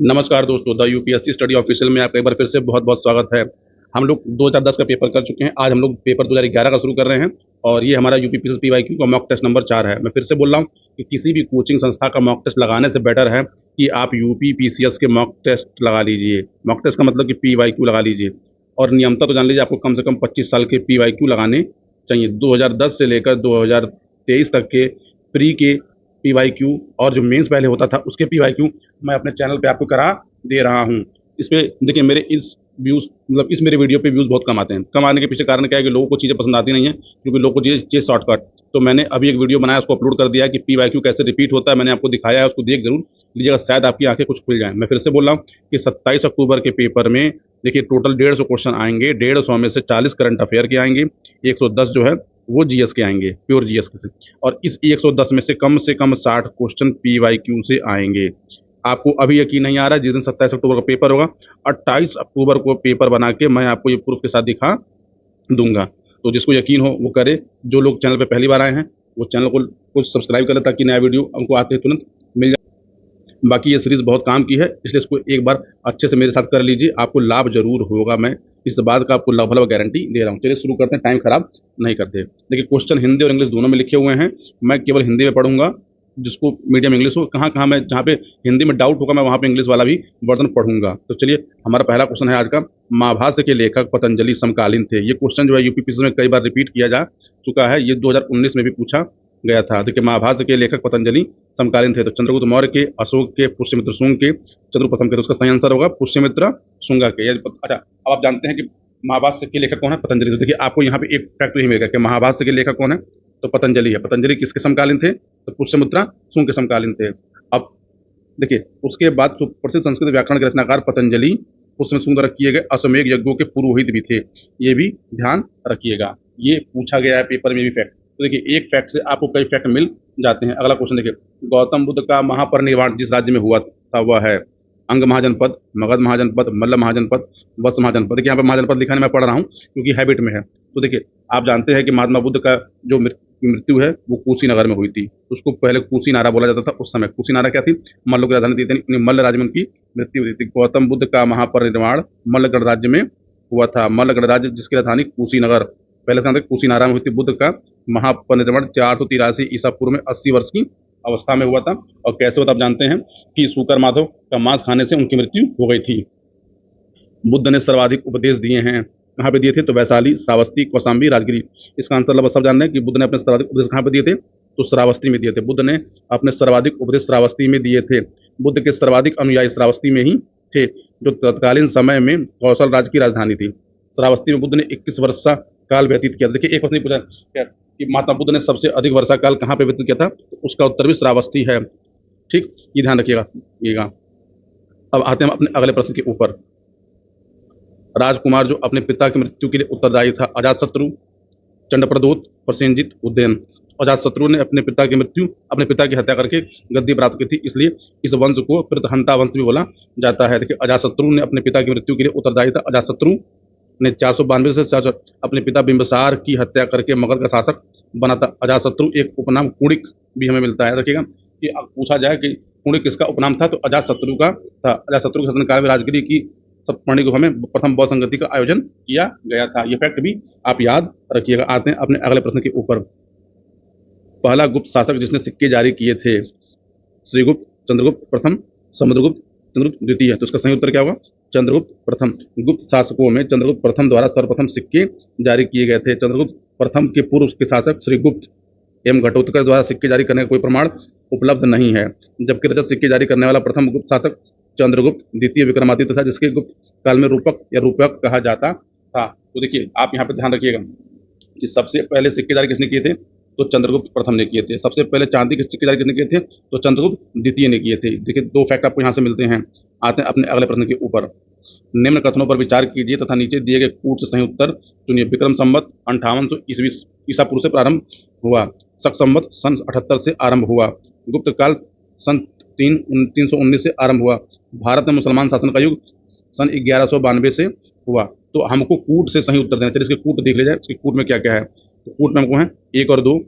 नमस्कार दोस्तों, the UPSC study official में आपका एक बार फिर से बहुत-बहुत स्वागत है। हम लोग 2010 का पेपर कर चुके हैं, आज हम लोग पेपर 2011 का शुरू कर रहे हैं और ये हमारा यूपी पीसीएस पीवाईक्यू का मॉक टेस्ट नंबर 4 है। मैं फिर से बोल रहा हूँ कि किसी भी कोचिंग संस्था का मॉक टेस्ट लगाने से बेटर है कि आप यूपी पीसीएस के मॉक टेस्ट लगा लीजिए। मॉक टेस्ट का मतलब कि पीवाईक्यू लगा लीजिए और नियमता तो जान लीजिए, आपको कम से कम 25 साल के पीवाईक्यू लगाने चाहिए। 2010 से लेकर 2023 तक के प्री के पीवाईक्यू और जो मेंस पहले होता था उसके पीवाईक्यू मैं अपने चैनल पे आपको करा दे रहा हूँ। इसपे देखिए, मेरे इस व्यूज़ मतलब इस मेरे वीडियो पे व्यूज़ बहुत कम आते हैं। कम आने के पीछे कारण क्या है कि लोगों को चीज़ें पसंद आती नहीं हैं, क्योंकि लोगों को चीज़ें चाहिए शॉर्टकट। तो मैंने अभी एक वीडियो बनाया, उसको अपलोड कर दिया है कि पीवाईक्यू कैसे रिपीट होता है, मैंने आपको दिखाया है, उसको देख ज़रूर लीजिएगा, शायद आपकी आँखें कुछ खुल जाएँ। मैं फिर से बोल रहा हूँ कि 27 अक्टूबर के पेपर में देखिए टोटल 150 क्वेश्चन आएँगे, 150 में से 40 करंट अफेयर के आएँगे, 110 जो है वो जीएस के आएँगे, प्योर जीएस के से। और इस 110 में से कम 60 क्वेश्चन पीवाईक्यू से आएँगे। आपको अभी यकीन नहीं आ रहा है, जिस दिन 27 अक्टूबर का पेपर होगा, 28 अक्टूबर को पेपर बना के मैं आपको ये प्रूफ के साथ दिखा दूँगा। तो जिसको यकीन हो वो करे। जो लोग चैनल पे पहली बार आए हैं, वो चैनल को सब्सक्राइब कर लें ताकि नया वीडियो हमको आते ही तुरंत मिल जाए। बाकी ये सीरीज़ बहुत काम की है, इसलिए इसको एक बार अच्छे से मेरे साथ कर लीजिए, आपको लाभ ज़रूर होगा। मैं इस बात का आपको लगभग गारंटी दे रहा हूँ। चलिए शुरू करते हैं, टाइम खराब नहीं करते। देखिए, क्वेश्चन हिंदी और इंग्लिश दोनों में लिखे हुए हैं। मैं केवल हिंदी में पढ़ूँगा, जिसको मीडियम इंग्लिश हो, कहाँ-कहाँ मैं जहाँ पे हिंदी में डाउट होगा मैं वहाँ पे इंग्लिश वाला भी वर्ज़न पढ़ूँगा। तो चलिए, हमारा पहला क्वेश्चन है आज का, महाभाष्य के लेखक पतंजलि समकालीन थे। ये क्वेश्चन जो है यूपी पीसीएस में कई बार रिपीट किया जा चुका है। ये 2019 में भी पूछा गया था। देखिए, महाभाष्य के लेखक पतंजलि समकालीन थे, तो चंद्रगुप्त मौर्य के, अशोक के, पुष्यमित्र शुंग के, चंद्रप्रथम के। तो उसका सही आंसर होगा पुष्यमित्र शुंगा के। अच्छा, अब आप जानते हैं कि महाभाष्य के लेखक कौन है? पतंजलि। तो देखिए, आपको यहाँ पे एक फैक्ट ही मिलेगा कि महाभाष्य के लेखक कौन है? तो पतंजलि है। पतंजलि किसके समकालीन थे? तो पुष्यमित्र शुंग के समकालीन थे। अब देखिए, उसके बाद जो प्रसिद्ध संस्कृत व्याकरण के रचनाकार पतंजलि पुष्यमित्र शुंग द्वारा किए गए अश्वमेध यज्ञों के पुरोहित भी थे। ये भी ध्यान रखिएगा, ये पूछा गया है पेपर में भी फैक्ट। तो देखिए, एक फैक्ट से आपको कई फैक्ट मिल जाते हैं। अगला क्वेश्चन देखिए, गौतम बुद्ध का महापरिनिर्वाण जिस राज्य में हुआ था वह है? अंग महाजनपद, मगध महाजनपद, मल्ल महाजनपद, वत्स महाजनपद। देखिए, यहाँ पे महाजनपद लिखा नहीं, मैं पढ़ रहा हूँ क्योंकि हैबिट में है। तो देखिए, आप जानते हैं कि महात्मा बुद्ध का जो मृत्यु है वो कुशीनगर में हुई थी। उसको पहले कुशीनारा बोला जाता था उस समय। कुशीनारा क्या थी? मल्लों की राजधानी थी। मल्ल राज्य में उनकी मृत्यु हुई थी। गौतम बुद्ध का महापरिनिर्वाण मल्लगढ़ राज्य में हुआ था। मल्लगढ़ राज्य जिसकी राजधानी कुशीनगर, पहले था कुशीनारा में हुई थी। बुद्ध का महापरिनिर्वाण 483 ईसा पूर्व में 80 वर्ष की अवस्था में हुआ था। और कैसे होता आप जानते हैं कि सूकर माधव का मांस खाने से उनकी मृत्यु हो गई थी। बुद्ध ने सर्वाधिक उपदेश दिए हैं, कहाँ पे दिए थे? तो वैशाली, श्रावस्ती, कौशाम्बी, राजगिरी। इसका आंसर लगभग सब जान रहे हैं कि बुद्ध ने अपने सर्वाधिक उपदेश कहाँ पे दिए थे? तो श्रावस्ती में दिए थे। बुद्ध ने अपने सर्वाधिक उपदेश श्रावस्ती में दिए थे। बुद्ध के सर्वाधिक अनुयायी श्रावस्ती में ही थे, जो तत्कालीन समय में कौशल राज्य की राजधानी थी। श्रावस्ती में बुद्ध ने 21 वर्ष का काल व्यतीत किया। देखिए, एक प्रश्न पूछा क्या कि महात्मा बुद्ध ने सबसे अधिक वर्षा काल कहाँ पे व्यतीत किया था? तो उसका उत्तर भी श्रावस्ती है। ठीक, ये ध्यान रखिएगा। अब आते हैं अपने अगले प्रश्न के ऊपर। राजकुमार जो अपने पिता की मृत्यु के लिए उत्तरदायी था? अजातशत्रु, चंडप्रद्योत, प्रसेनजित, उदयन। अजातशत्रु ने अपने पिता की हत्या करके गद्दी प्राप्त की थी, इसलिए इस वंश को प्रतहंता वंश भी बोला जाता है। देखिए, अजातशत्रु ने अपने पिता की मृत्यु के लिए उत्तरदायी था। अजातशत्रु ने 492 से 400 अपने पिता बिंबिसार की हत्या करके मगध का शासक बना था। अजातशत्रु एक उपनाम कुणिक भी हमें मिलता है। देखिएगा कि अब पूछा जाए कि कुणिक किसका उपनाम था, तो अजातशत्रु का था। अजातशत्रु के शासनकाल में राजगिरी की सप्तपर्णी गुफा में प्रथम बौद्ध संगति का आयोजन किया गया था। ये फैक्ट भी आप याद रखिएगा। आते हैं अपने अगले प्रश्न के ऊपर। पहला गुप्त शासक जिसने सिक्के जारी किए थे? श्रीगुप्त, चंद्रगुप्त प्रथम, समुद्रगुप्त, चंद्रगुप्त द्वितीय। तो इसका सही उत्तर क्या होगा? चंद्रगुप्त प्रथम। गुप्त शासकों में चंद्रगुप्त प्रथम द्वारा सर्वप्रथम सिक्के जारी किए गए थे। चंद्रगुप्त प्रथम के पूर्व के शासक श्रीगुप्त एवं घटोत्कच द्वारा सिक्के जारी करने का कोई प्रमाण उपलब्ध नहीं है, जबकि रजत सिक्के जारी करने वाला प्रथम गुप्त शासक चंद्रगुप्त द्वितीय विक्रमादित्य था, जिसके गुप्त काल में रूपक या रूपक कहा जाता था। तो देखिए, आप यहाँ पे ध्यान रखिएगा कि सबसे पहले सिक्के जारी किसने किए थे? तो चंद्रगुप्त प्रथम ने किए थे। सबसे पहले चांदी के सिक्के जारी किसने किए थे? तो चंद्रगुप्त द्वितीय ने किए थे। देखिए, दो फैक्ट आपको यहाँ से मिलते हैं। आते हैं अपने अगले प्रश्न के ऊपर। निम्न कथनों पर विचार कीजिए तथा नीचे दिए गए कूट से सही उत्तर चुनिए। विक्रम संवत 5800 ईसा पूर्व से प्रारंभ हुआ। शक संवत सन 78 से आरंभ हुआ। गुप्त काल सन 319 से आरंभ हुआ। भारत में मुसलमान शासन का युग सन 1192 से हुआ। तो हमको कूट से सही उत्तर देना चाहिए। इसके कूट देख ले जाए, इसके कूट में क्या क्या है। तो कूट में हमको है 1 और 2,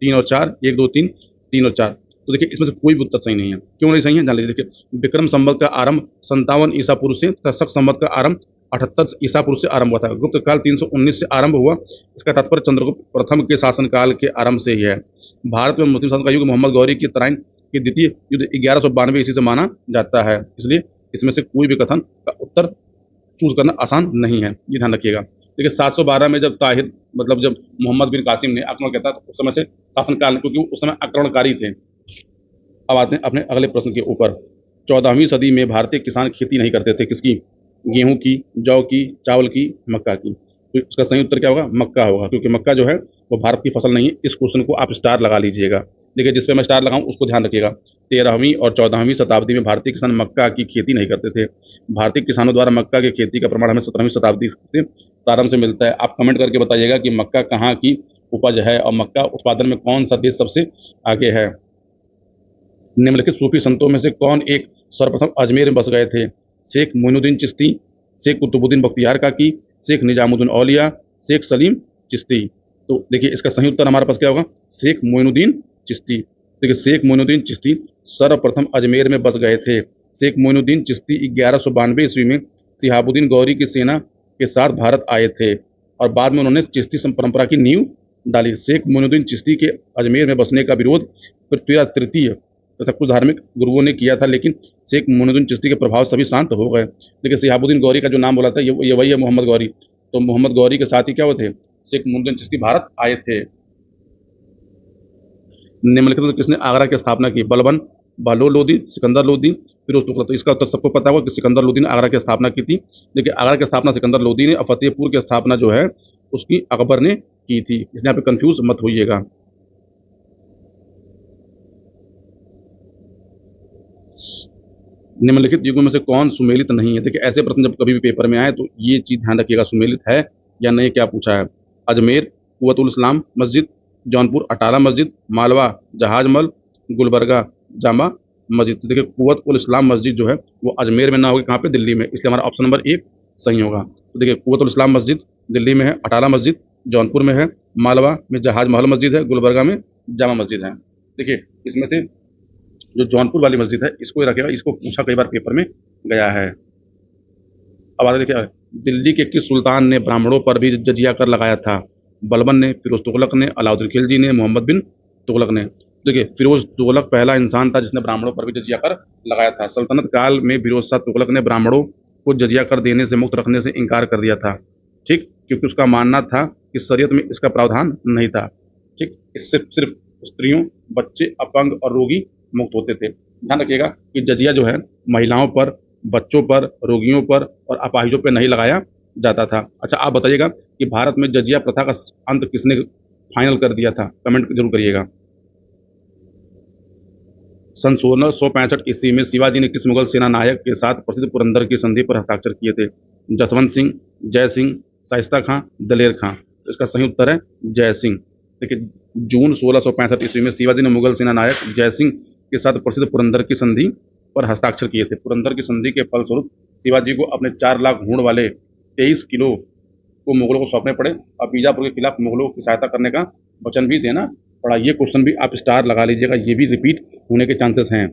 3 और 4, 1 2 3, 3 और 4। तो देखिए इसमें से कोई भी उत्तर सही नहीं है। क्यों नहीं सही है, जान लीजिए। देखिए विक्रम संवत का आरंभ 57 ईसा पूर्व से तथा शक संवत का आरंभ 78 ईसा पूर्व से आरंभ हुआ था। गुप्त काल 319 से आरंभ हुआ। इसका तात्पर्य चंद्रगुप्त प्रथम के शासनकाल के आरंभ से ही है। भारत में मुस्लिम शासन का युग मोहम्मद गौरी की तराइन के द्वितीय युद्ध 1192 ईस्वी से माना जाता है। इसलिए इसमें से कोई भी कथन का उत्तर चूज करना आसान नहीं है, ये ध्यान रखिएगा। देखिए 712 में जब ताहिर मतलब जब मोहम्मद बिन कासिम ने आक्रमण किया था, तो उस समय से शासनकाल, क्योंकि उस समय आक्रमणकारी थे। अब आते हैं अपने अगले प्रश्न के ऊपर। 14वीं सदी में भारतीय किसान खेती नहीं करते थे, किसकी? गेहूं की, जौ की, चावल की, मक्का की। तो इसका सही उत्तर क्या होगा? मक्का होगा, क्योंकि मक्का जो है वो भारत की फसल नहीं है। इस क्वेश्चन को आप स्टार लगा लीजिएगा। देखिए जिस पे मैं स्टार लगाऊं उसको ध्यान रखिएगा। 13वीं और 14वीं शताब्दी में भारतीय किसान मक्का की खेती नहीं करते थे। भारतीय किसानों द्वारा मक्का की खेती का प्रमाण हमें 17वीं शताब्दी से प्रारंभ से मिलता है। आप कमेंट करके बताइएगा कि मक्का कहाँ की उपज है और मक्का उत्पादन में कौन सा देश सबसे आगे है। निम्नलिखित सूफी संतों में से कौन एक सर्वप्रथम अजमेर में बस गए थे? शेख मोइनुद्दीन चिश्ती, शेख कुतुबुद्दीन बख्तियार काकी, शेख निजामुद्दीन औलिया, शेख सलीम चिश्ती। तो देखिए इसका सही उत्तर हमारे पास क्या होगा? शेख मोइनुद्दीन चिश्ती। देखिए शेख मोइनुद्दीन चिश्ती सर्वप्रथम अजमेर में बस गए थे। शेख मोइनुद्दीन चिश्ती 1192 ईस्वी में सिहाबुद्दीन गौरी की सेना के साथ भारत आए थे और बाद में उन्होंने चिश्ती परंपरा की नींव डाली। शेख मोइनुद्दीन चिश्ती के अजमेर में बसने का विरोध पृथ्वीराज तृतीय तथा कुछ धार्मिक गुरुओं ने किया था, लेकिन शेख मोइनुद्दीन चिश्ती के प्रभाव सभी शांत हो गए। देखिए सिहाबुद्दीन गौरी का जो नाम बोला था ये वही है, मोहम्मद गौरी। तो मोहम्मद गौरी के साथ ही क्या हुए थे? शेख मोइनुद्दीन चिश्ती भारत आए थे। निम्नलिखित में किसने आगरा की स्थापना की? बलबन, बहलोल लोदी, सिकंदर लोदी, फिरोज तुगलक। तो इसका उत्तर सबको पता होगा कि सिकंदर लोदी ने आगरा की स्थापना की थी। देखिए आगरा की स्थापना सिकंदर लोदी ने और फतेहपुर की स्थापना जो है उसकी अकबर ने की थी। इसलिए यहाँ पे कंफ्यूज मत होइएगा। निम्नलिखित युगों में से कौन सुमेलित नहीं है? देखिए ऐसे प्रश्न जब कभी भी पेपर में आए तो ये चीज ध्यान रखिएगा, सुमेलित है या नहीं, क्या पूछा है। अजमेर कुवतुल इस्लाम मस्जिद, जौनपुर अटाला मस्जिद, मालवा जहाजमल, गुलबर्गा जामा मस्जिद। तो देखिए कुवत उल इस्लाम मस्जिद जो है वो अजमेर में ना होगी, कहाँ पे? दिल्ली में। इसलिए हमारा ऑप्शन नंबर 1 सही होगा। तो देखिए कुवत उल इस्लाम मस्जिद दिल्ली में है, अटाला मस्जिद जौनपुर में है, मालवा में जहाज महल मस्जिद है, गुलबर्गा में जामा मस्जिद है। देखिए इसमें से जो जौनपुर वाली मस्जिद है इसको ही रखेगा, इसको पूछा कई बार पेपर में गया है। अब आगे देखिए, दिल्ली के किस सुल्तान ने ब्राह्मणों पर भी जजिया कर लगाया था? बलबन ने, फिरोज तुगलक ने, अलाउद्दीन खिलजी ने, मोहम्मद बिन तुगलक ने। देखिए फिरोज तुगलक पहला इंसान था जिसने ब्राह्मणों पर भी जजिया कर लगाया था। सल्तनत काल में फिरोज शाह तुगलक ने ब्राह्मणों को जजिया कर देने से, मुक्त रखने से इनकार कर दिया था। ठीक, क्योंकि उसका मानना था कि शरीयत में इसका प्रावधान नहीं था। ठीक, इससे सिर्फ स्त्रियों, बच्चे, अपंग और रोगी मुक्त होते थे। ध्यान रखिएगा कि जजिया जो है महिलाओं पर, बच्चों पर, रोगियों पर और अपाहिजों पर नहीं लगाया जाता था। अच्छा आप बताइएगा कि भारत में जजिया प्रथा का अंत किसने फाइनल कर दिया था? कमेंट जरूर करिएगा। सन 1665 ईस्वी में शिवाजी ने किस मुगल सेना नायक के साथ प्रसिद्ध पुरंदर की संधि पर हस्ताक्षर किए थे? जसवंत सिंह, जय सिंह, शाइस्ता खां, दलेर खां। तो इसका सही उत्तर है जय सिंह। देखिए जून 1665 ईस्वी में शिवाजी ने मुगल सेना नायक जय सिंह के साथ प्रसिद्ध पुरंदर की संधि पर हस्ताक्षर किए थे। पुरंदर की संधि के फलस्वरूप शिवाजी को अपने 4 लाख हूण वाले 23 किलो को मुगलों को सौंपने पड़े और बीजापुर के खिलाफ मुगलों की सहायता करने का वचन भी देना पड़ा। ये क्वेश्चन भी आप स्टार लगा लीजिएगा, ये भी रिपीट होने के चांसेस हैं।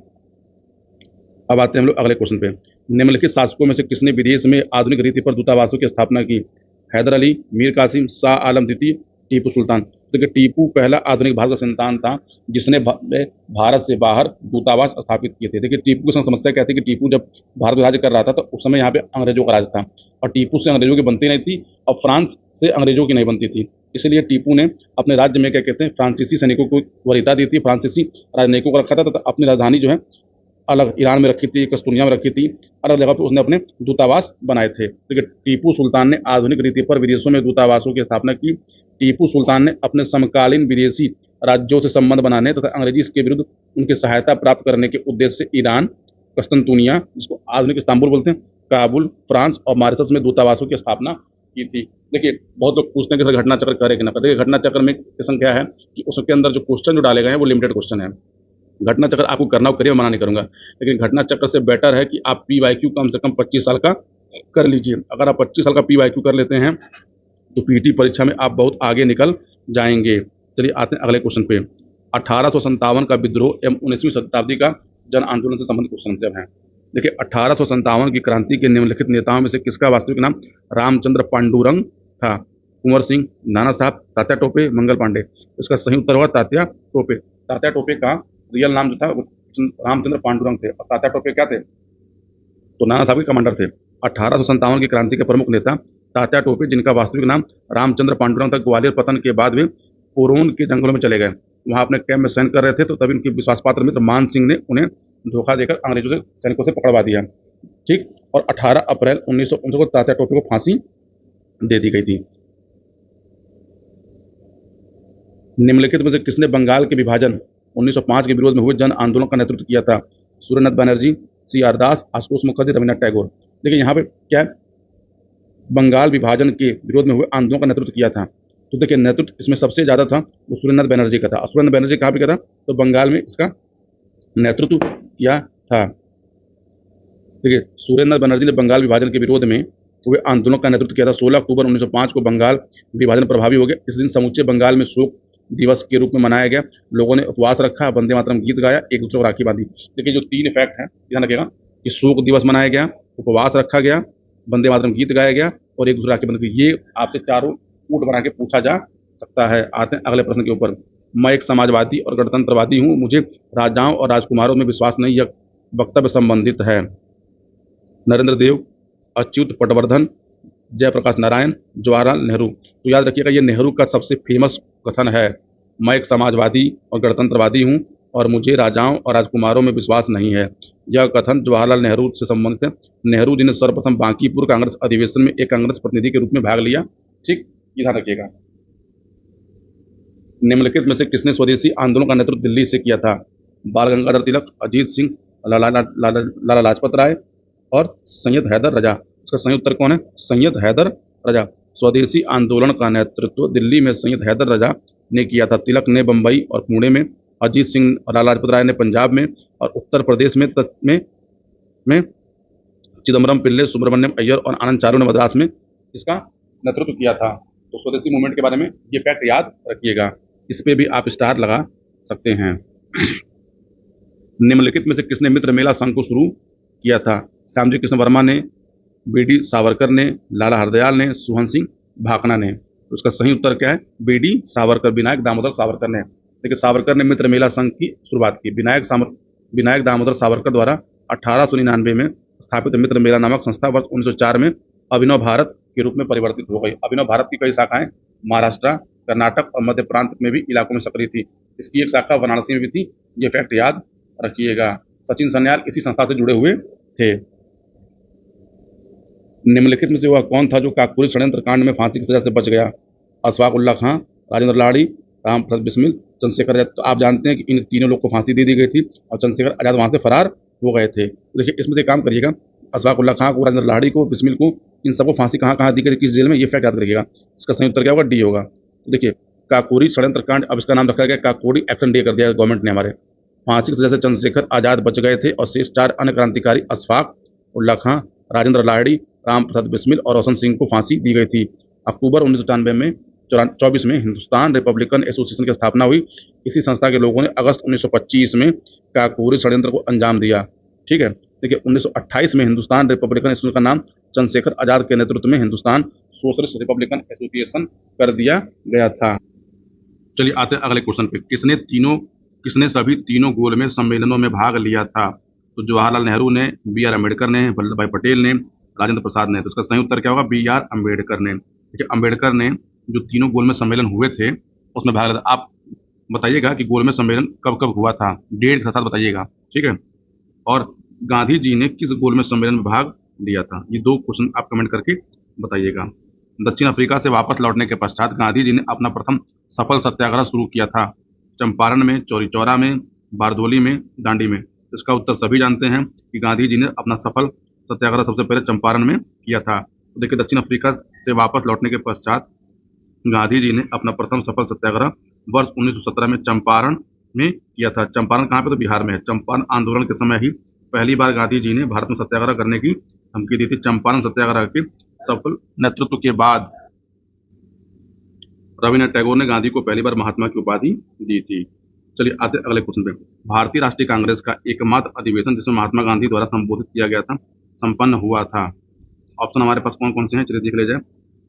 अब आते हैं हम लोग अगले क्वेश्चन पे। निम्नलिखित शासकों में से किसने विदेश में आधुनिक रीति पर दूतावासों की स्थापना की? हैदर अली, मीर कासिम, शाह आलम द्वितीय, टीपू सुल्तान। देखिए टीपू पहला आधुनिक भारत का संतान था जिसने भारत से बाहर दूतावास स्थापित किए थे। देखिए टीपू की समस्या क्या थी कि टीपू जब भारत में राज्य कर रहा था तो उस समय यहाँ पे अंग्रेजों का राज था और टीपू से अंग्रेजों की बनती नहीं थी और फ्रांस से अंग्रेजों की नहीं बनती थी। इसलिए टीपू ने अपने राज्य में क्या कहते हैं फ्रांसीसी सैनिकों को वरीयता दी थी, फ्रांसीसी राजनयिकों को रखा था तथा अपनी राजधानी जो है अलग ईरान में रखी थी, कस्तूरिया में रखी थी, अलग जगह पर उसने अपने दूतावास बनाए थे। देखिए टीपू सुल्तान ने आधुनिक रीति पर विदेशों में दूतावासों की स्थापना की। टीपू सुल्तान ने अपने समकालीन विदेशी राज्यों से संबंध बनाने तथा अंग्रेजी के विरुद्ध उनकी सहायता प्राप्त करने के उद्देश्य से ईरान, कस्तूरिया जिसको आधुनिक इस्तांबुल बोलते हैं, काबुल, फ्रांस और मॉरिशस में दूतावासों की स्थापना की थी। देखिए बहुत लोग पूछते हैं कि घटना चक्र करे कि ना करे। घटना चक्र में किस्म क्या है कि उसके अंदर जो क्वेश्चन जो डाले गए हैं वो लिमिटेड क्वेश्चन है। घटना चक्र आपको करना हो करिए, मैं मना नहीं करूंगा, लेकिन घटना चक्र से बेटर है कि आप PYQ कम से कम 25 साल का कर लीजिए। अगर आप 25 साल का PYQ कर लेते हैं तो पीटी परीक्षा में आप बहुत आगे निकल जाएंगे। चलिए आते हैं अगले क्वेश्चन पे। 1857 का विद्रोह एवं 19वीं शताब्दी का जन आंदोलन से संबंधित क्वेश्चन जब हैं। देखिए 1857 की क्रांति के निम्नलिखित नेताओं में से किसका वास्तविक नाम रामचंद्र पांडुरंग था? कुंवर सिंह, नाना साहब, तात्या टोपे, मंगल पांडे। इसका सही उत्तर होगा तात्या टोपे। तात्या टोपे का रियल नाम जो था वो रामचंद्र पांडुरंग थे और तात्या टोपे क्या थे? तो नाना साहब के कमांडर थे। 1857 की क्रांति के प्रमुख नेता तात्या टोपे, जिनका वास्तविक नाम रामचंद्र पांडुरंग था, ग्वालियर पतन के बाद वे कोरोन के जंगलों में चले गए। वहां अपने कैंप में सैन कर रहे थे तो तभी उनके विश्वास पात्र मित्र मान सिंह ने उन्हें धोखा देकर अंग्रेजों से सैनिकों से पकड़वा दिया। ठीक। और 18 अप्रैल 1919 को तात्या टोपे को फांसी दे दी गई थी। निम्नलिखित में से किसने बंगाल के विभाजन 1905 के विरोध में हुए जन आंदोलन का नेतृत्व किया था? सूर्यनाथ बनर्जी, सी आर दास, आशुतोष मुखर्जी, रविन्द्रनाथ टैगोर। देखिए यहाँ पे क्या है, बंगाल विभाजन के विरोध में हुए आंदोलन का नेतृत्व किया था। तो देखिए नेतृत्व इसमें सबसे ज्यादा था वो सूर्यनाथ बनर्जी का था। सूर्यनाथ बनर्जी कहाँ पे किया था? तो बंगाल में इसका नेतृत्व किया था। देखिए सूर्यनाथ बनर्जी ने बंगाल विभाजन के विरोध में हुए आंदोलन का नेतृत्व किया था। 16 अक्टूबर 1905 को बंगाल विभाजन प्रभावी हो गया। इस दिन समूचे बंगाल में शोक दिवस के रूप में मनाया गया। लोगों ने उपवास रखा, वंदे मातरम गीत गाया, एक दूसरे को राखी बांधी। देखिए जो तीन इफेक्ट हैं ध्यान रखिएगा कि शोक दिवस मनाया गया, उपवास रखा गया, वंदे मातरम गीत गाया गया और एक दूसरे राखी बंधी। ये आपसे चारों कूट बना के पूछा जा सकता है। आते हैं अगले प्रश्न के ऊपर। मैं एक समाजवादी और गणतंत्रवादी हूँ, मुझे राजाओं और राजकुमारों में विश्वास नहीं। यह वक्तव्य संबंधित है नरेंद्र देव, अच्युत पटवर्धन, जयप्रकाश नारायण, जवाहरलाल नेहरू। तो याद रखिएगा ये नेहरू का सबसे फेमस कथन है। मैं एक समाजवादी और गणतंत्रवादी हूँ और मुझे राजाओं और राजकुमारों में विश्वास नहीं है। यह कथन जवाहरलाल नेहरू से संबंधित है। नेहरू जी ने सर्वप्रथम बांकीपुर कांग्रेस अधिवेशन में एक कांग्रेस प्रतिनिधि के रूप में भाग लिया। ठीक, ये ध्यान रखिएगा। निम्नलिखित में से किसने स्वदेशी आंदोलन का नेतृत्व दिल्ली से किया था? बाल गंगाधर तिलक, अजीत सिंह, लाला लाजपत राय और सैयद हैदर रजा। इसका सही उत्तर कौन है? सैयद हैदर रजा। स्वदेशी आंदोलन का नेतृत्व दिल्ली में सैयद हैदर रजा ने किया था। तिलक ने बंबई और पुणे में, अजीत सिंह और लाला लाजपत राय ने पंजाब में और उत्तर प्रदेश में चिदम्बरम पिल्ले, सुब्रमण्यम अय्यर और आनंद चारू ने मद्रास में इसका नेतृत्व किया था। तो स्वदेशी मूवमेंट के बारे में ये फैक्ट याद रखिएगा। इस पे भी आप स्टार लगा सकते हैं। निम्नलिखित में से किसने मित्र मेला संघ को शुरू किया था? श्यामजी कृष्ण वर्मा ने, बीडी सावरकर ने, लाला हरदयाल ने, सुहन सिंह भाकना ने। तो उसका सही उत्तर क्या है? बीडी सावरकर, विनायक दामोदर सावरकर ने। देखिए सावरकर ने मित्र मेला संघ की शुरुआत की। विनायक दामोदर सावरकर द्वारा 1899 में स्थापित मित्र मेला नामक संस्था वर्ष 1904 में अभिनव भारत के रूप में परिवर्तित हो गई। अभिनव भारत की कई शाखाएं महाराष्ट्र, कर्नाटक और मध्य प्रांत में भी इलाकों में सक्रिय थी। इसकी एक शाखा वाराणसी में भी थी। ये फैक्ट याद रखिएगा। सचिन सन्याल इसी संस्था से जुड़े हुए थे। निम्नलिखित में से वह कौन था जो काकपुरी षड्यंत्र कांड में फांसी की सजा से बच गया? अशफाक उल्ला खां, राजेंद्र लाड़ी, राम प्रसाद बिस्मिल, चंद्रशेखर आजाद। तो आप जानते हैं कि इन तीनों लोग को फांसी दे दी गई थी और चंद्रशेखर आजाद वहां से फरार हो गए थे। तो देखिए इसमें से काम करिएगा, अशफाक उल्ला खां को, राजेंद्र लाड़ी को, बिस्मिल को, इन सबको फांसी कहाँ कहाँ दी गई, किस जेल में, ये फैक्ट याद रखिएगा। इसका सही उत्तर क्या होगा? डी होगा। तो देखिए काकोरी षड्यंत्र कांड, अब इसका नाम रखा गया काकोरी एक्शन डे कर दिया गवर्नमेंट ने हमारे। फांसी की सजा से चंद्रशेखर आजाद बच गए थे और शेष 4 अन्य क्रांतिकारी अशफाक उल्ला खां, राजेंद्र लाड़ी, राम प्रसाद बिस्मिल और रोशन सिंह को फांसी दी गई थी। अक्टूबर 1994 में 24 में हिंदुस्तान रिपब्लिकन एसोसिएशन की स्थापना हुई। इसी संस्था के लोगों ने अगस्त 1925 में काकोरी षड्यंत्र को अंजाम दिया। ठीक है। देखिए 1928 में हिंदुस्तान रिपब्लिकन एसोसिएशन का नाम चंद्रशेखर आजाद के नेतृत्व में हिंदुस्तान सोशलिस्ट रिपब्लिकन एसोसिएशन कर दिया गया था। चलिए आते हैं अगले क्वेश्चन पे। किसने सभी तीनों गोलमेज सम्मेलनों में भाग लिया था? तो जवाहरलाल नेहरू ने, बी आर अम्बेडकर ने, वल्लभ भाई पटेल ने, राजेंद्र प्रसाद ने। तो इसका सही उत्तर क्या होगा? बी आर अम्बेडकर ने। देखिए अम्बेडकर ने जो तीनों गोलमेज सम्मेलन हुए थे उसमें भाग लिया था। आप बताइएगा कि गोलमेज सम्मेलन कब कब हुआ था, डेट के साथ बताइएगा। ठीक है। और गांधी जी ने किस गोलमेज सम्मेलन में भाग लिया था? ये 2 क्वेश्चन आप कमेंट करके बताइएगा। दक्षिण अफ्रीका से वापस लौटने के पश्चात गांधी जी ने अपना प्रथम सफल सत्याग्रह शुरू किया था। चंपारण में, चौरी चौरा में, बारदोली में, दांडी में। इसका उत्तर सभी जानते हैं कि गांधी जी ने अपना सफल सत्याग्रह सबसे पहले चंपारण में किया था। तो देखिए दक्षिण अफ्रीका से वापस लौटने के पश्चात गांधी जी ने अपना प्रथम सफल सत्याग्रह वर्ष 1917 में चंपारण में किया था। चंपारण कहाँ पे? तो बिहार में है। चंपारण आंदोलन के समय ही पहली बार गांधी जी ने भारत में सत्याग्रह करने की धमकी दी थी। चंपारण सत्याग्रह के सफल नेतृत्व के बाद रविन्द्रनाथ टैगोर ने गांधी को पहली बार महात्मा की उपाधि दी थी। चलिए आते हैं अगले क्वेश्चन पे। भारतीय राष्ट्रीय कांग्रेस का एकमात्र अधिवेशन जिसमें महात्मा गांधी द्वारा संबोधित किया गया था, संपन्न हुआ था। ऑप्शन हमारे पास कौन कौन से हैं, चलिए देख ले जाए।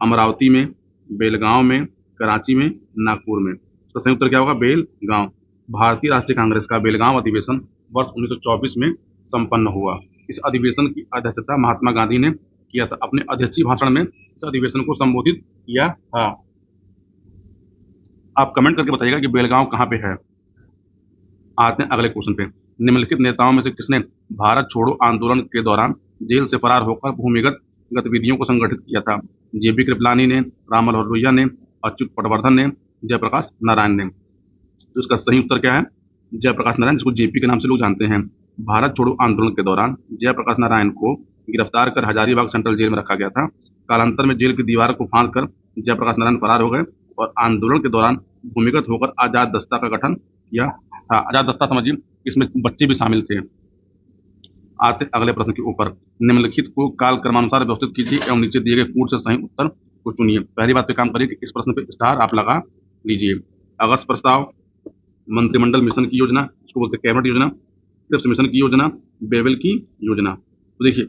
अमरावती में, बेलगांव में, कराची में, नागपुर में। तो सही उत्तर क्या होगा, बेलगांव। भारतीय राष्ट्रीय कांग्रेस का बेलगांव अधिवेशन वर्ष 1924 में संपन्न हुआ। इस अधिवेशन की अध्यक्षता महात्मा गांधी ने किया था। अपने अध्यक्षीय भाषण में इस अधिवेशन को संबोधित किया था। आप कमेंट करके बताइएगा कि बेलगांव कहाँ पे है। आते हैं अगले क्वेश्चन पे। निम्नलिखित नेताओं में से किसने भारत छोड़ो आंदोलन के दौरान जेल से फरार होकर भूमिगत गतिविधियों को संगठित किया था? जेबी कृपलानी ने, राम मनोहर लोहिया ने, अच्युत पटवर्धन ने, जयप्रकाश नारायण ने। तो इसका सही उत्तर क्या है, जयप्रकाश नारायण, जिसको जेपी के नाम से लोग जानते हैं। भारत छोड़ो आंदोलन के दौरान जयप्रकाश नारायण को गिरफ्तार कर हजारीबाग सेंट्रल जेल में रखा गया था। कालांतर में जेल की दीवार को फांद कर जयप्रकाश नारायण फरार हो गए और आंदोलन के दौरान भूमिगत होकर आजाद दस्ता का गठन किया था। आजाद दस्ता समझिए, इसमें बच्चे भी शामिल थे। आते अगले प्रश्न के ऊपर। निम्नलिखित को काल क्रमानुसार व्यवस्थित कीजिए एवं नीचे दिए गए कूट से सही उत्तर को चुनिए। पहली बात पे काम करिए कि इस प्रश्न पे स्टार आप लगा लीजिए। अगस्त प्रस्ताव, मंत्रिमंडल मिशन की योजना, इसको बोलते हैं कैबिनेट योजना, क्रिप्स मिशन की योजना, बेबल की योजना। तो देखिए,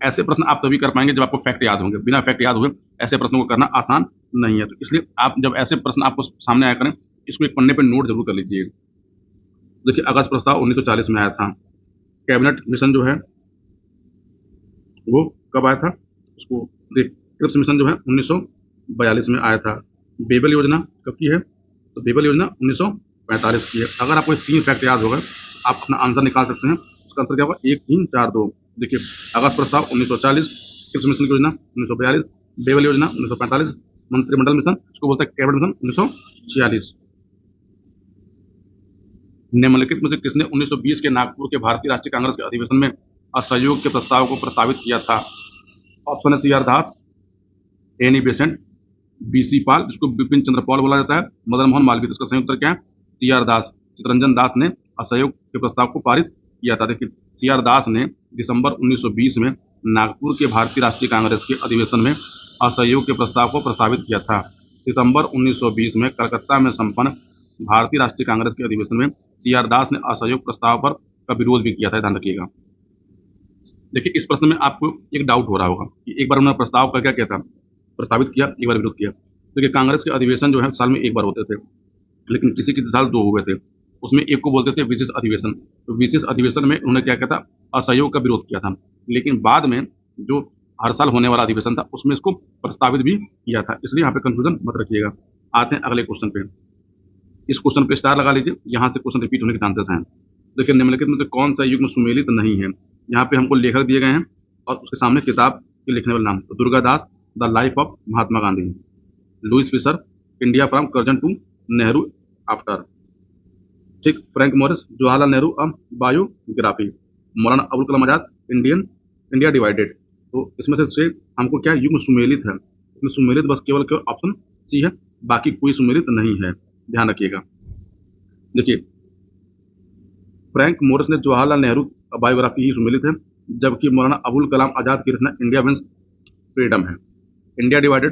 ऐसे प्रश्न आप तभी कर पाएंगे जब आपको फैक्ट याद होंगे। बिना फैक्ट याद हुए ऐसे प्रश्नों को करना आसान नहीं है। तो इसलिए आप जब ऐसे प्रश्न आपको सामने आया करें, इसको एक पन्ने पर नोट जरूर कर लीजिए। देखिए, अगस्त प्रस्ताव 1940 में आया था। कैबिनेट मिशन जो है वो कब आया था, उसको देख। क्रिप्स मिशन जो है 1942 में आया था। बेबल योजना कब की है, तो बेबल योजना 1945 की है। अगर आपको 3 फैक्ट याद होगा, आप अपना आंसर निकाल सकते हैं। उसका आंसर क्या होगा, 1 3 4 2। देखिए, अगस्त प्रस्ताव 1940, क्रिप्स मिशन की योजना 1942, बेबल योजना 1945, मंत्रिमंडल मिशन, इसको बोलते हैं कैबिनेट मिशन 1946। निम्नलिखित में से किसने 1920 के नागपुर के भारतीय राष्ट्रीय कांग्रेस के अधिवेशन में असहयोग के प्रस्ताव को प्रस्तावित किया था? ऑप्शन है सी आर दास, एनी बेसेंट, बीसी पाल, जिसको बिपिन चंद्र पाल बोला जाता है, मदन मोहन मालवीय। इसका सही उत्तर क्या है, सी आर दास। चितरंजन दास ने असहयोग के प्रस्ताव को पारित किया था। देखिए, सी आर दास ने दिसंबर 1920 में नागपुर के भारतीय राष्ट्रीय कांग्रेस के अधिवेशन में असहयोग के प्रस्ताव को प्रस्तावित किया था। सितंबर 1920 में कलकत्ता में संपन्न भारतीय राष्ट्रीय कांग्रेस के अधिवेशन में सी आर दास ने असहयोग प्रस्ताव पर का विरोध भी किया था, ध्यान रखिएगा। देखिए, इस प्रश्न में आपको एक डाउट हो रहा होगा कि एक बार उन्होंने प्रस्ताव का क्या किया था, प्रस्तावित किया, एक बार विरोध किया। देखिए, कांग्रेस के अधिवेशन जो है साल में एक बार होते थे, लेकिन किसी किसी साल 2 हुए थे। उसमें एक को बोलते थे विशेष अधिवेशन। तो विशेष अधिवेशन में उन्होंने क्या किया था, असहयोग का विरोध किया था। लेकिन बाद में जो हर साल होने वाला अधिवेशन था, उसमें इसको प्रस्तावित भी किया था। इसलिए यहाँ पे कंफ्यूजन मत रखिएगा। आते हैं अगले क्वेश्चन पे। इस क्वेश्चन पे स्टार लगा लीजिए, यहाँ से क्वेश्चन रिपीट होने के चांसेस हैं। देखिए, निम्नलिखित में से कौन सा युग्म सुमेलित नहीं है? यहाँ पे हमको लेखक दिए गए हैं और उसके सामने किताब के लिखने वाले नाम। तो Durgadas, the life of Mahatma Gandhi. Louis Fischer, India from Curzon to Nehru after. ठीक। Frank Moraes, Jawaharlal Nehru biography. Maulana Abul Kalam Azad, India divided. तो इसमें से हमको क्या युग्म सुमेलित है, इसमें सुमेलित बस केवल ऑप्शन सी है, बाकी कोई सुमेलित नहीं है, ध्यान रखिएगा। देखिए, फ्रैंक मॉरिस ने जवाहरलाल नेहरू बायोग्राफी ही सुमेलित है, जबकि मौलाना अबुल कलाम आजाद की रचना इंडिया विंस फ्रीडम है। इंडिया डिवाइडेड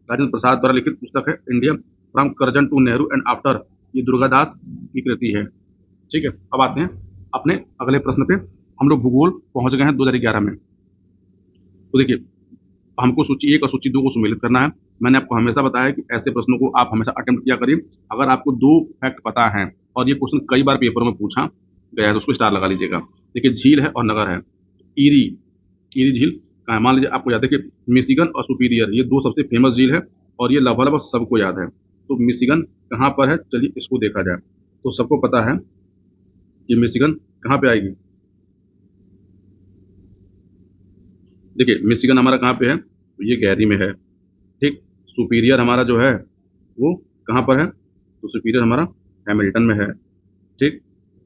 राजेंद्र प्रसाद द्वारा लिखित पुस्तक है। India from Curzon to Nehru and after, ये दुर्गादास की कृति है। ठीक है, अब आते हैं अपने अगले प्रश्न पे। हम लोग भूगोल पहुंच गए हैं 2011 में। तो देखिए, हमको सूची 1 और सूची 2 को सुमेलित करना है। मैंने आपको हमेशा बताया कि ऐसे प्रश्नों को आप हमेशा अटेम्प्ट किया करिए। अगर आपको 2 फैक्ट पता है और ये क्वेश्चन कई बार पेपर में पूछा गया है, तो उसको स्टार लगा लीजिएगा। देखिए, झील है और नगर है। ईरी झील कहाँ है? मान लीजिए आपको याद है कि मिशिगन और सुपीरियर, ये 2 सबसे फेमस झील है और ये लगभग सबको याद है। तो मिशिगन कहाँ पर है, चलिए इसको देखा जाए। तो सबको पता है कि मिशिगन कहाँ पे आएगी। देखिए, मिशिगन हमारा कहाँ पे है, तो ये गैरी में है। ठीक। सुपीरियर हमारा जो है वो कहाँ पर है, तो सुपीरियर हमारा हैमिल्टन में है। ठीक।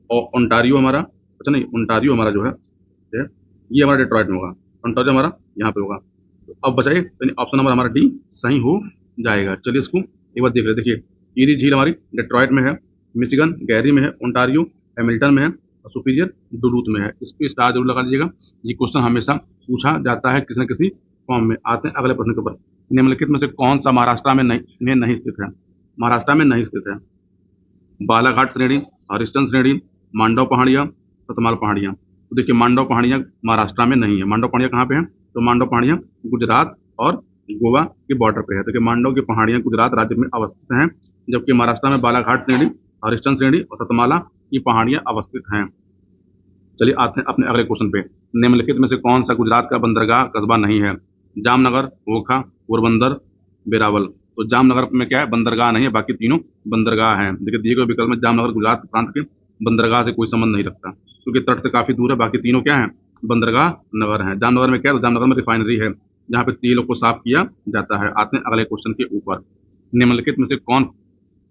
और ओंटारियो हमारा, अच्छा नहीं, ओंटारियो हमारा जो है ये हमारा डेट्रॉइट में होगा। ओंटारियो हमारा यहाँ पे होगा। तो अब बचाइए, यानी ऑप्शन नंबर हमारा डी सही हो जाएगा। चलिए इसको एक बार देख रहे। देखिए, ईरी झील हमारी डेट्रॉइट में है, मिशिगन गैरी में है, ओंटारियो हैमिल्टन में है और सुपीरियर डुलूथ में है। इस पर स्टार जरूर लगा लीजिएगा। ये क्वेश्चन हमेशा पूछा जाता है किसी न किसी फॉर्म में। आते हैं अगले प्रश्न के ऊपर। निम्नलिखित में से कौन सा महाराष्ट्र में नहीं स्थित है? महाराष्ट्र में नहीं स्थित है। बालाघाट श्रेणी, हरिश्चंद्र श्रेणी, मांडव पहाड़ियाँ, सतमाल पहाड़ियाँ। तो देखिए मांडव पहाड़ियाँ महाराष्ट्र में नहीं है। मांडव पहाड़ियाँ कहाँ पे हैं? तो मांडव पहाड़ियाँ गुजरात और गोवा के बॉर्डर पे है। तो मांडव की पहाड़ियाँ गुजरात राज्य में अवस्थित हैं, जबकि महाराष्ट्र में बालाघाट श्रेणी, हरिश्चंद्र श्रेणी और सतमाला की पहाड़ियाँ अवस्थित हैं। चलिए आते हैं अपने अगले क्वेश्चन पे। निम्नलिखित में से कौन सा गुजरात का बंदरगाह कस्बा नहीं है? जामनगर, ओखा, पोरबंदर, वेरावल। तो जामनगर में क्या है? बंदरगाह नहीं है, बाकी तीनों बंदरगाह हैं। देखिए दिए गए विकल्प में जामनगर गुजरात प्रांत के बंदरगाह से कोई संबंध नहीं रखता, क्योंकि तट से काफी दूर है। बाकी तीनों क्या है? बंदरगाह नगर है। जामनगर में क्या है? तो जामनगर में रिफाइनरी है, जहाँ पे तेलों को साफ किया जाता है। आते हैं अगले क्वेश्चन के ऊपर। निम्नलिखित में से कौन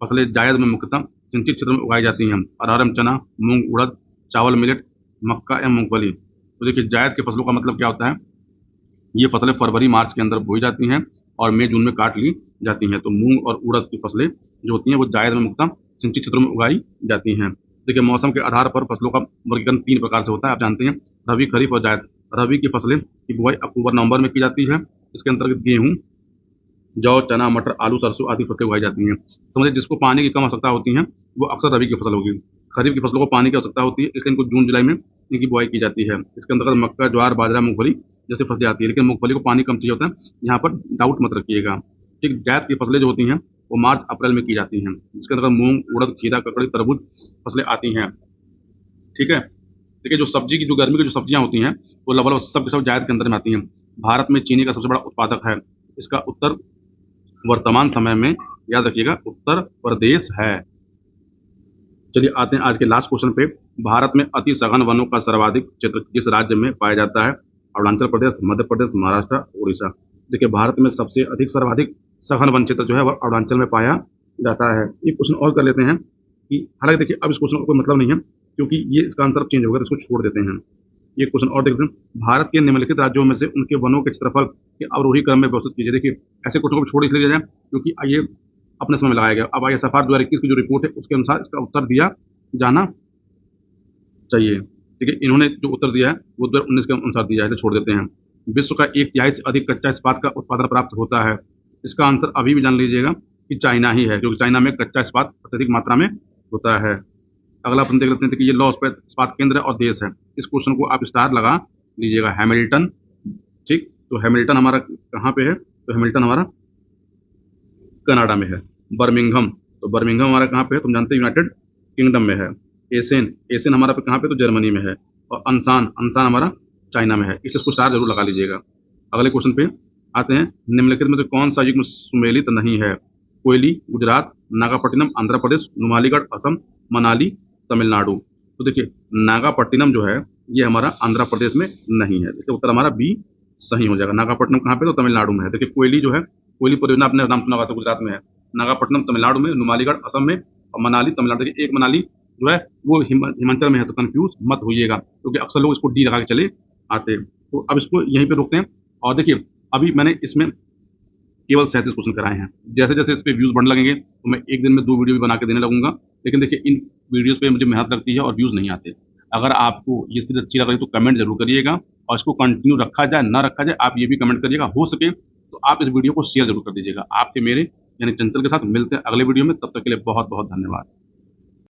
फसलें जायद में मुख्यतः सिंचित क्षेत्र में उगाई जाती हैं? अरहर, चना, मूंग, उड़द, चावल, मिलेट, मक्का या मूंगफली। तो देखिए जायद की फसलों का मतलब क्या होता है? ये फसलें फरवरी मार्च के अंदर बोई जाती हैं और मई जून में काट ली जाती हैं। तो मूंग और उड़द की फसलें जो होती हैं वो जायद में मुख्यतः सिंचित क्षेत्रों में उगाई जाती हैं। देखिए मौसम के आधार पर फसलों का वर्गीकरण 3 प्रकार से होता है, आप जानते हैं, रबी, खरीफ और जायद। रबी की फसलें की बुआई अक्टूबर नवंबर में की जाती है। इसके अंतर्गत गेहूँ, जौ, चना, मटर, आलू, सरसों आदि फसलें उगाई जाती हैं। समझिए जिसको पानी की कम आवश्यकता होती है वो अक्सर रबी की फसल होगी। खरीफ की फसलों को पानी की आवश्यकता होती है, इसलिए इनको जून जुलाई में इनकी बुआई की जाती है। इसके अंतर्गत मक्का, ज्वार, बाजरा, मूंगफली जैसे फसलें आती है, लेकिन मूंगफली को पानी कम चाहिए होता है, यहाँ पर डाउट मत रखिएगा। ठीक, जायद की फसलें जो होती हैं वो मार्च अप्रैल में की जाती हैं। इसके अंतर्गत मूंग, उड़द, खीरा, ककड़ी, तरबूज फसलें आती हैं। ठीक है। देखिए जो सब्जी की, जो गर्मी की जो सब्जियां होती हैं वो लगभग सब के सब जायद के अंदर में आती हैं। भारत में चीनी का सबसे बड़ा उत्पादक है। इसका उत्तर वर्तमान समय में, याद रखिएगा, उत्तर प्रदेश है। चलिए आते हैं आज के लास्ट क्वेश्चन पे। भारत में अति सघन वनों का सर्वाधिक क्षेत्र किस राज्य में पाया जाता है? अरुणाचल प्रदेश, मध्य प्रदेश, महाराष्ट्र, उड़ीसा। देखिए भारत में सबसे अधिक सर्वाधिक सघन वन क्षेत्र जो है वह अरुणाचल में पाया जाता है। ये क्वेश्चन और कर लेते हैं कि, हालांकि देखिए अब इस क्वेश्चन का कोई मतलब नहीं है, क्योंकि ये इसका आंसर चेंज होगा, तो इसको छोड़ देते हैं। ये क्वेश्चन और देखते हैं। भारत के निम्नलिखित राज्यों में से उनके वनों के क्षेत्रफल के अवरोही क्रम में व्यवस्थित कीजिए। देखिए ऐसे क्वेश्चन को छोड़ इसलिए दिया जाए क्योंकि ये अपने समय में लगाया गया। अब ISFR 2021 की जो रिपोर्ट है उसके अनुसार इसका उत्तर दिया जाना चाहिए। ठीक है, इन्होंने जो उत्तर दिया है वो 2019 के अनुसार दिया है, तो छोड़ देते हैं। विश्व का 1/3 से अधिक कच्चा इस्पात का उत्पादन प्राप्त होता है। इसका आंसर अभी भी जान लीजिएगा कि चाइना ही है, क्योंकि चाइना में कच्चा इस्पात अत्यधिक मात्रा में होता है। अगला प्रश्न देख लेते हैं कि ये लौह इस्पात केंद्र और देश है। इस क्वेश्चन को आप स्टार लगा लीजिएगा, हैमिल्टन। ठीक, तो हैमिल्टन हमारा कहाँ पे है? तो हैमिल्टन हमारा कनाडा में है। बर्मिंघम, तो बर्मिंघम हमारा कहाँ पे है? तुम जानते हैं यूनाइटेड किंगडम में है। एसेन, एसेन हमारा पे कहाँ पे? तो जर्मनी में है। और अनसान, अनसान हमारा चाइना में है। इसलिए इसको स्टार जरूर लगा लीजिएगा। अगले क्वेश्चन पे आते हैं। निम्नलिखित में से कौन सा युग्म सुमेलित नहीं है? कोयली गुजरात, नागापट्टिनम आंध्र प्रदेश, नुमालीगढ़ असम, मनाली तमिलनाडु। तो देखिए नागापट्टिनम जो है ये हमारा आंध्र प्रदेश में नहीं है, इसका उत्तर हमारा बी सही हो जाएगा। नागापट्टिनम कहाँ पे? तो तमिलनाडु में है। देखिए कोयली जो है, कोयली परियोजना आपने नाम सुना होगा, तो गुजरात में है। नागापट्टिनम तमिलनाडु में, नुमालीगढ़ असम में और मनाली तमिलनाडु। देखिए एक मनाली जो है वो हिमाचल में है, तो कंफ्यूज मत होइएगा, क्योंकि अक्सर लोग इसको डी लगा के चले आते हैं। तो अब इसको यहीं पे रोकते हैं। और देखिए अभी मैंने इसमें केवल 37 क्वेश्चन कराए हैं। जैसे जैसे इस पे व्यूज बढ़ने लगेंगे तो मैं एक दिन में 2 वीडियो भी बना के देने लगूंगा। लेकिन देखिए इन वीडियोस पे मुझे मेहनत लगती है और व्यूज नहीं आते। अगर आपको ये चीज़ अच्छी लग रही है तो कमेंट जरूर करिएगा, और इसको कंटिन्यू रखा जाए ना रखा जाए आप ये भी कमेंट करिएगा। हो सके तो आप इस वीडियो को शेयर जरूर कर दीजिएगा। आपसे मेरे यानी चंचल के साथ मिलते हैं अगले वीडियो में। तब तक के लिए बहुत बहुत धन्यवाद।